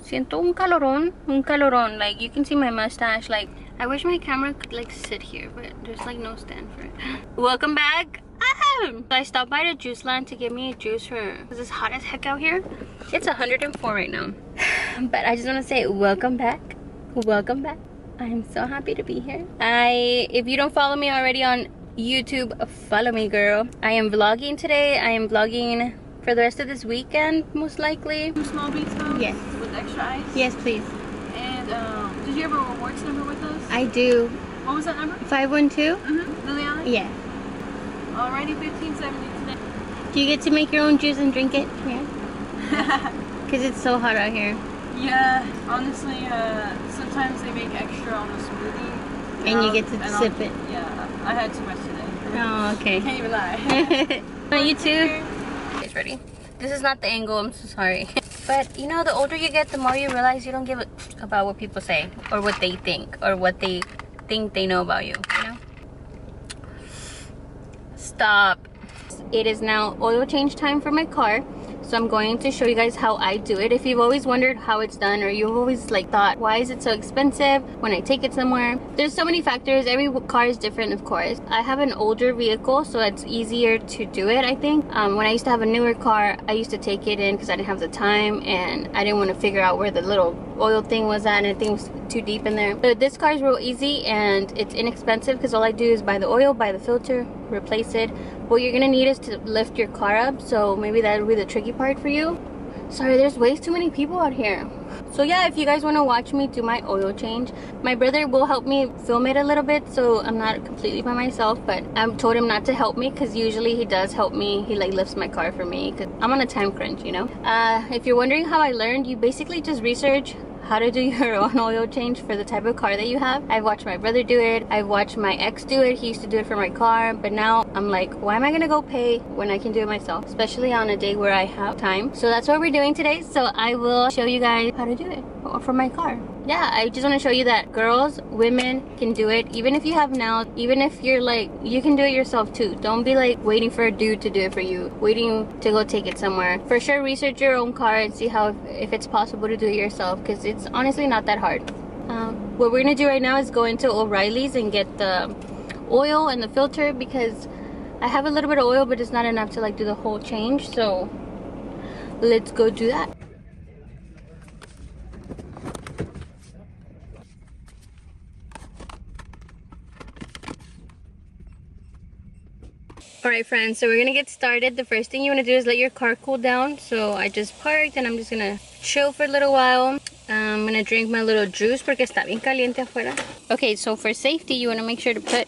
Siento un calorón, un calorón. Like, you can see my mustache. Like, I wish my camera could like sit here, but there's like no stand for it. Welcome back. I stopped by the juice land to get me a juice for, because it's hot as heck out here. It's 104 right now. But I just want to say welcome back. Welcome back. I'm so happy to be here. If you don't follow me already on YouTube, follow me, girl. I am vlogging today. I am vlogging for the rest of this weekend, most likely. Small beats though? Yes. With extra ice? Yes, please. And did you have a rewards number with us? I do. What was that number? 512? Liliana? Yeah. Alrighty, 1570 today. Do you get to make your own juice and drink it? Yeah. Because it's so hot out here. Yeah, honestly, sometimes they make extra on a smoothie. And you get to sip it. Yeah, I had too much today. Oh, okay. Can't even lie. Well, you too. It's ready. This is not the angle, I'm so sorry. But you know, the older you get, the more you realize you don't give a about what people say or what they think or what they think they know about you, you know? Stop. It is now oil change time for my car. So I'm going to show you guys how I do it. If you've always wondered how it's done, or you've always like thought, why is it so expensive when I take it somewhere? There's so many factors. Every car is different, of course. I have an older vehicle, so it's easier to do it, I think. When I used to have a newer car, I used to take it in because I didn't have the time and I didn't want to figure out where the little oil thing was at, and I think it was too deep in there. But this car is real easy and it's inexpensive because all I do is buy the oil, buy the filter, replace it. What you're gonna need is to lift your car up, so maybe that'll be the tricky part for you. Sorry, there's way too many people out here. So yeah, if you guys want to watch me do my oil change, my brother will help me film it a little bit, so I'm not completely by myself. But I've told him not to help me because usually he does help me. He like lifts my car for me because I'm on a time crunch, you know. If you're wondering how I learned, you basically just research how to do your own oil change for the type of car that you have. I've watched my brother do it. I've watched my ex do it. He used to do it for my car, but now I'm like, why am I gonna go pay when I can do it myself, especially on a day where I have time? So that's what we're doing today. So I will show you guys how to do it for my car. Yeah, I just want to show you that girls, women can do it. Even if you have nails, even if you're like, you can do it yourself too. Don't be like waiting for a dude to do it for you, waiting to go take it somewhere. For sure, research your own car and see how if it's possible to do it yourself, because it's honestly not that hard. What we're gonna do right now is go into O'Reilly's and get the oil and the filter, because I have a little bit of oil, but it's not enough to like do the whole change. So let's go do that. Alright friends, so we're gonna get started. The first thing you want to do is let your car cool down. So I just parked and I'm just gonna chill for a little while. I'm gonna drink my little juice porque está bien caliente afuera. Okay, so for safety, you want to make sure to put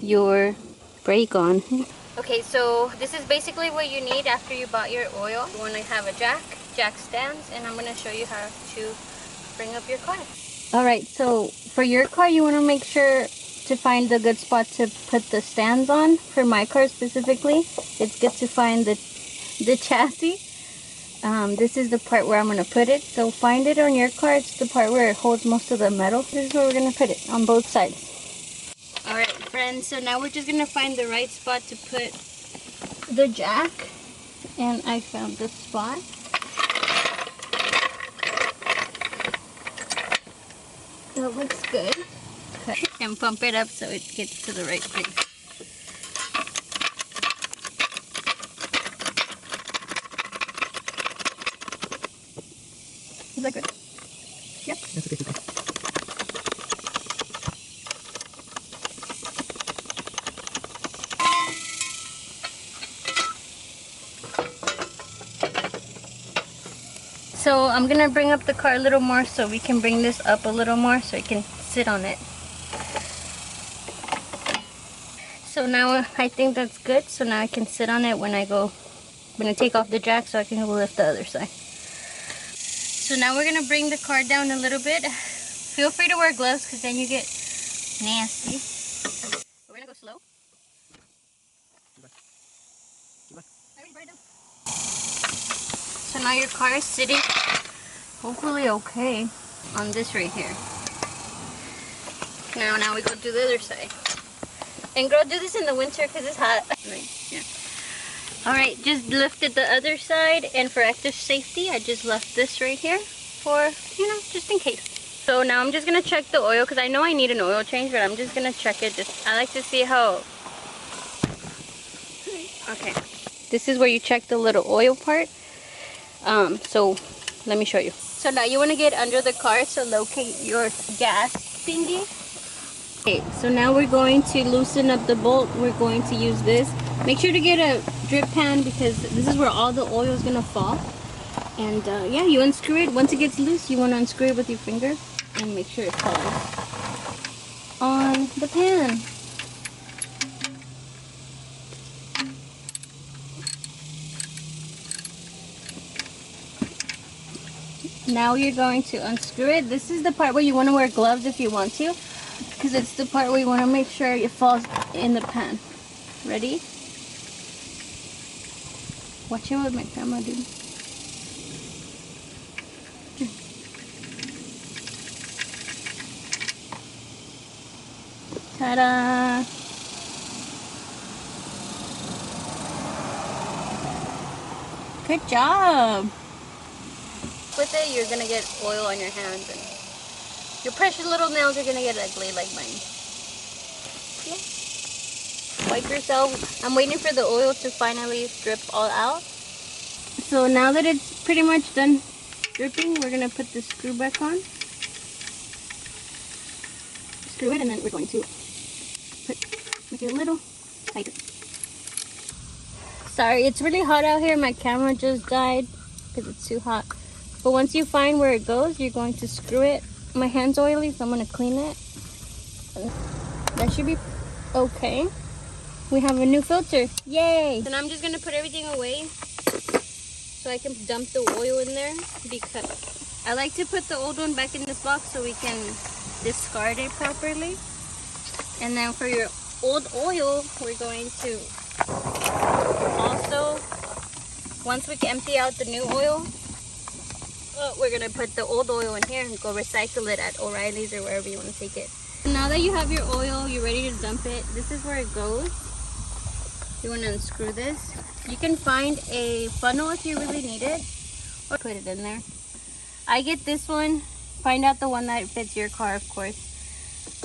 your brake on. Okay, so this is basically what you need after you bought your oil. You want to have a jack stands, and I'm gonna show you how to bring up your car. Alright, so for your car, you want to make sure to find the good spot to put the stands on. For my car specifically, it's good to find the chassis. This is the part where I'm going to put it. So find it on your car. It's the part where it holds most of the metal. This is where we're going to put it, on both sides. Alright friends, so now we're just going to find the right spot to put the jack. And I found this spot. That looks good. And pump it up so it gets to the right place. Is that good? Yep. That's okay. So I'm gonna bring up the car a little more so we can bring this up a little more so it can sit on it. So now I think that's good. So now I can sit on it when I go, I'm gonna take off the jack so I can go lift the other side. So now we're gonna bring the car down a little bit. Feel free to wear gloves because then you get nasty. We're gonna go slow. So now your car is sitting hopefully okay on this right here. Now we go do the other side. And girl, do this in the winter because it's hot. Right, yeah. Alright, just lifted the other side, and for extra safety, I just left this right here. for, you know, just in case. So now I'm just gonna check the oil because I know I need an oil change, but I'm just gonna check it. I like to see how. Okay, this is where you check the little oil part. So let me show you. So now you want to get under the car to locate your gas thingy. Okay, so now we're going to loosen up the bolt. We're going to use this. Make sure to get a drip pan because this is where all the oil is gonna fall. And yeah, you unscrew it. Once it gets loose, you want to unscrew it with your finger and make sure it falls on the pan. Now you're going to unscrew it. This is the part where you want to wear gloves if you want to, because it's the part where you want to make sure it falls in the pan. Ready? Watch it with my camera, dude. Ta-da! Good job! With it, you're gonna get oil on your hands and your precious little nails are gonna get ugly like mine. Yeah. Wipe yourself. I'm waiting for the oil to finally drip all out. So now that it's pretty much done dripping, we're gonna put the screw back on. Screw it, and then we're going to make it a little tighter. Sorry, it's really hot out here. My camera just died because it's too hot. But once you find where it goes, you're going to screw it. My hand's oily, so I'm going to clean it. That should be okay. We have a new filter. Yay! And I'm just going to put everything away so I can dump the oil in there, because I like to put the old one back in this box so we can discard it properly. And then for your old oil, we're going to also, once we empty out the new oil, we're gonna put the old oil in here and go recycle it at O'Reilly's or wherever you want to take it. Now that you have your oil, you're ready to dump it. This is where it goes. You want to unscrew this. You can find a funnel if you really need it, or put it in there. I get this one. Find out the one that fits your car, of course.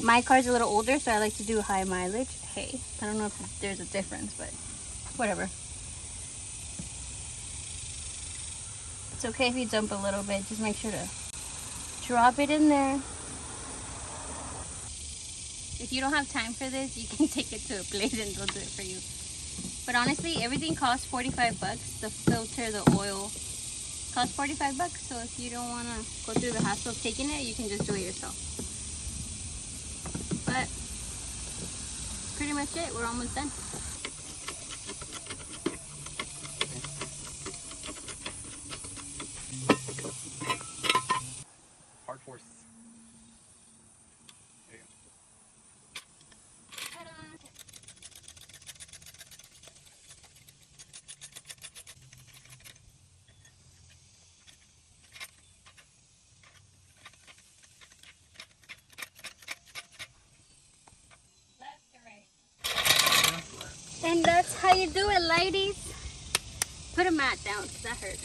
My car's a little older, so I like to do high mileage. Hey, I don't know if there's a difference, but whatever. It's okay if you dump a little bit. Just make sure to drop it in there. If you don't have time for this, you can take it to a place and they'll do it for you. But honestly, everything costs 45 bucks. The filter, the oil costs 45 bucks. So if you don't want to go through the hassle of taking it, you can just do it yourself. But pretty much it. We're almost done. Hard force. There you go. And that's how you do it, ladies. Put a mat down, because that hurt.